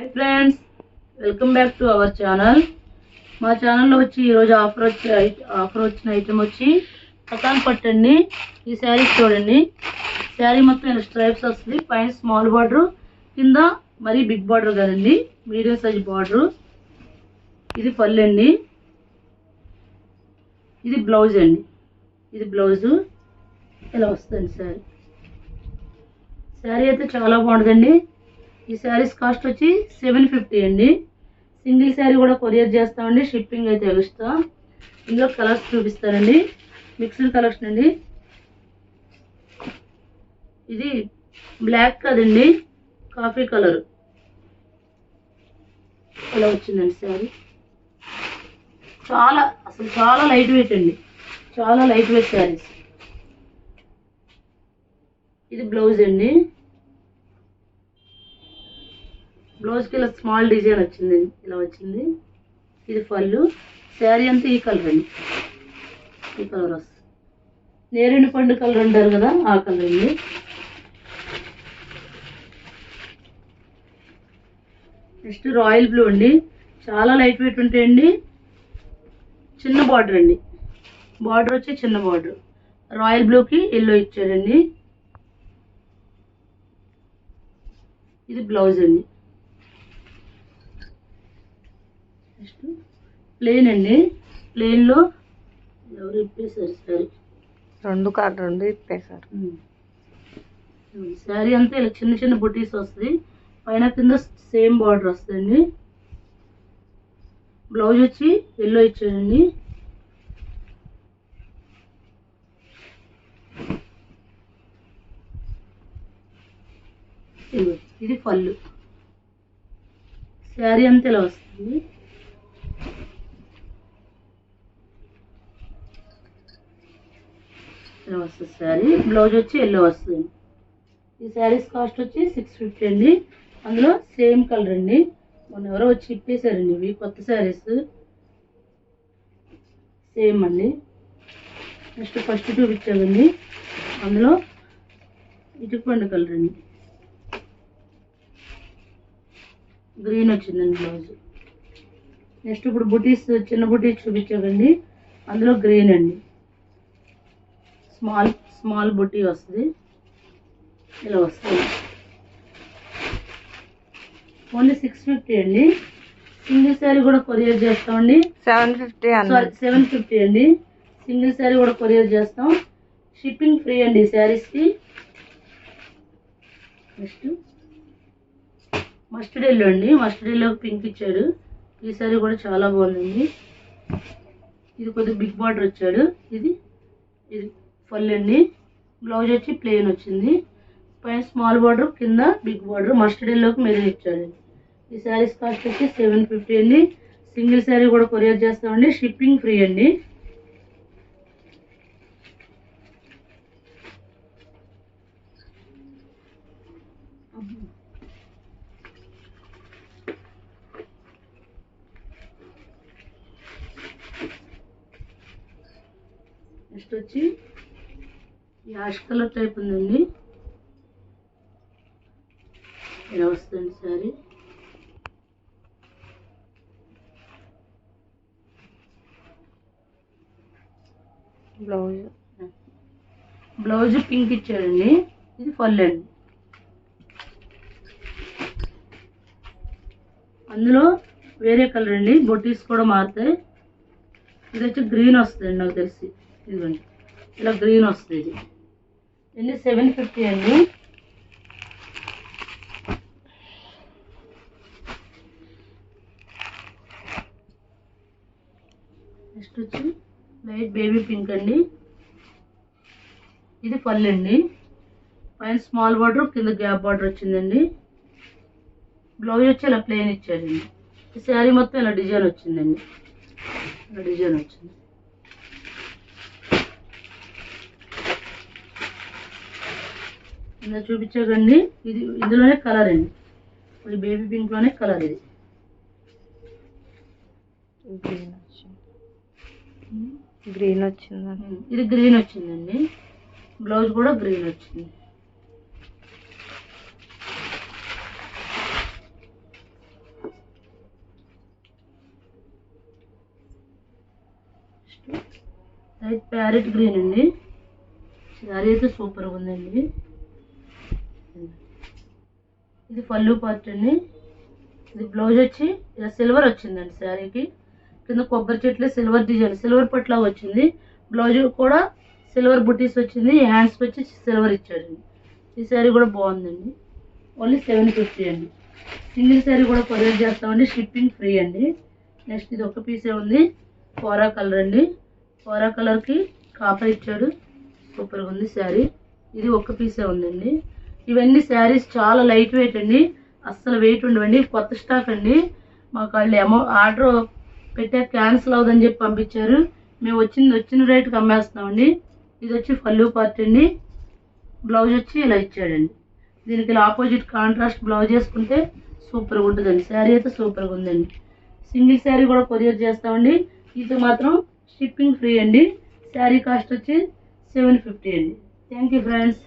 Hi friends, welcome back to our channel. మా ఛానల్లో వచ్చి ఈరోజు ఆఫర్ వచ్చిన ఐటెం వచ్చి పతాన్ పట్టు అండి. ఈ శారీ చూడండి. శారీ మొత్తం ఇలా స్ట్రైప్స్ వస్తుంది. పైన స్మాల్ బార్డర్, కింద మరీ బిగ్ బార్డర్ కదండి, మీడియం సైజ్ బార్డర్. ఇది పళ్ళు అండి. ఇది బ్లౌజ్ అండి. ఇది బ్లౌజు ఇలా వస్తుంది. శారీ అయితే చాలా బాగుంటుందండి. ఈ శారీస్ కాస్ట్ వచ్చి 750 అండి. సింగిల్ శారీ కూడా కొరియర్ చేస్తామండి. షిప్పింగ్ అయితే ఎక్స్ట్రా. ఇందులో కలర్స్ చూపిస్తానండి. మిక్స్డ్ కలర్స్ అండి. ఇది బ్లాక్ కదండి, కాఫీ కలర్ ఇలా వచ్చిందండి శారీ. చాలా లైట్ వెయిట్ అండి. చాలా లైట్ వెయిట్ శారీస్. ఇది బ్లౌజ్ అండి. బ్లౌజ్కి ఇలా స్మాల్ డిజైన్ వచ్చింది, ఇలా వచ్చింది. ఇది పళ్ళు. శారీ అంతా ఈ కలర్ అండి. ఈ కలర్ వస్తుంది. నేరేడు పండు కలర్ అంటారు కదా, ఆ కలర్ అండి. నెక్స్ట్ రాయల్ బ్లూ అండి. చాలా లైట్ వెయిట్ ఉంటాయండి. చిన్న బార్డర్ అండి. బార్డర్ వచ్చి చిన్న బార్డర్. రాయల్ బ్లూకి ఎల్లో ఇచ్చారండి. ఇది బ్లౌజ్ అండి. నెక్స్ట్ ప్లెయిన్ అండి. ప్లెయిన్లో ఎవరు ఇప్పేశారు శారీ, రెండు ఇప్పేశారు. శారీ అంతా ఇలా చిన్న చిన్న బుటీస్ వస్తుంది. పైన కింద సేమ్ బార్డర్ వస్తుంది. బ్లౌజ్ వచ్చి ఎల్లో ఇచ్చారండి. ఇది పళ్ళు. శారీ అంతా ఇలా వస్తుంది. ఇలా వస్తుంది శారీ. బ్లౌజ్ వచ్చి ఎల్లో వస్తుంది. ఈ శారీస్ కాస్ట్ వచ్చి 650 అండి. అందులో సేమ్ కలర్ అండి. మొన్న ఎవరో వచ్చి ఇప్పేశారండి. ఇవి కొత్త శారీస్ సేమ్ అండి. నెక్స్ట్ ఫస్ట్ చూపించామండి. అందులో ఇటుపండు కలర్ అండి. గ్రీన్ వచ్చిందండి బ్లౌజ్. నెక్స్ట్ ఇప్పుడు బుటీస్, చిన్న బుటీస్ చూపించామండి. అందులో గ్రీన్ అండి. స్మాల్ బుటీ వస్తుంది. ఇలా వస్తుంది. ఓన్లీ 650 అండి. సింగిల్ శారీ కూడా కొరియర్ చేస్తామండి. 750 అండి. సింగిల్ శారీ కూడా కొరియర్ చేస్తాం. షిప్పింగ్ ఫ్రీ అండి ఈ శారీస్కి. నెక్స్ట్ మస్టర్డ్ ఎల్లో అండి. మస్టర్డ్ ఎల్లో పింక్ ఇచ్చాడు. ఈ శారీ కూడా చాలా బాగుందండి. ఇది కొద్దిగా బిగ్ బార్డర్ వచ్చాడు. ఇది ఫుల్ అండి. బ్లౌజ్ వచ్చి ప్లెయిన్ వచ్చింది. పైన స్మాల్ బార్డర్, కింద బిగ్ బార్డర్. మస్టర్డ్ ఎల్లోకి మెరూన్ ఇచ్చాడు. ఈ శారీస్ కాస్ట్ వచ్చి 750 అండి. సింగిల్ శారీ కూడా కొరియర్ చేస్తామండి. షిప్పింగ్ ఫ్రీ అండి. నెక్స్ట్ వచ్చి యాష్ కలర్ టైప్ ఉందండి. ఇలా వస్తుంది శారీ. బ్లౌజ్ పింక్ ఇచ్చాడండి. ఇది ఫుల్ అండి. అందులో వేరే కలర్ అండి. బొటీస్ కూడా మారుతాయి. ఇది వచ్చి గ్రీన్ వస్తుంది నాకు తెలిసి. ఇదిగోండి, ఇలా గ్రీన్ వస్తుంది. ఇది 750 అండి. నెక్స్ట్ వచ్చి లైట్ బేబీ పింక్ అండి. ఇది పళ్ళు అండి. పైన స్మాల్ బార్డర్, కింద గ్యాప్ బార్డర్ వచ్చిందండి. బ్లౌజ్ వచ్చి ఇలా ప్లెయిన్ ఇచ్చారండి. ఈ శారీ మొత్తం ఇలా డిజైన్ వచ్చిందండి. ఇలా డిజైన్ వచ్చింది. ఇలా చూపించాకండి. ఇందులోనే కలర్ అండి. ఇది బేబీ పింక్ లోనే కలర్. ఇది గ్రీన్ వచ్చిందండి. ఇది గ్రీన్ వచ్చిందండి. బ్లౌజ్ కూడా గ్రీన్ వచ్చింది. లైట్ ప్యారెట్ గ్రీన్ అండి. శారీ అయితే సూపర్గా ఉందండి. ఇది పళ్ళు పార్ట్ అండి. ఇది బ్లౌజ్ వచ్చి ఇలా సిల్వర్ వచ్చిందండి శారీకి. కింద కొబ్బరి చెట్లు సిల్వర్ డిజైన్, సిల్వర్ పట్లా వచ్చింది. బ్లౌజ్ కూడా సిల్వర్ బుటీస్ వచ్చింది. హ్యాండ్స్ వచ్చి సిల్వర్ ఇచ్చాడండి. ఈ శారీ కూడా బాగుందండి. ఓన్లీ 750 అండి. సింగిల్ శారీ కూడా కొరియర్ చేస్తామండి. షిప్పింగ్ ఫ్రీ అండి. నెక్స్ట్ ఇది ఒక పీసే ఉంది. కోరా కలర్ అండి. కోరా కలర్కి కాపర్ ఇచ్చాడు. సూపర్గా ఉంది శారీ. ఇది ఒక్క పీసే ఉందండి. ఇవన్నీ శారీస్ చాలా లైట్ వెయిట్ అండి. అస్సలు వెయిట్ ఉండవండి. కొత్త స్టాక్ అండి. మాకు వాళ్ళు ఆర్డర్ పెట్టే క్యాన్సిల్ అవుదని చెప్పి పంపించారు. మేము వచ్చిన రేటుకి అమ్మేస్తున్నామండి. ఇది వచ్చి పళ్ళు పార్ట్ అండి. బ్లౌజ్ వచ్చి ఇలా ఇచ్చాడండి. దీనికి ఇలా ఆపోజిట్ కాంట్రాస్ట్ బ్లౌజ్ వేసుకుంటే సూపర్గా ఉంటుందండి. శారీ అయితే సూపర్గా ఉందండి. సింగిల్ శారీ కూడా కొరియర్ చేస్తామండి. ఇది మాత్రం షిప్పింగ్ ఫ్రీ అండి. శారీ కాస్ట్ వచ్చి 750 అండి. Thank you friends.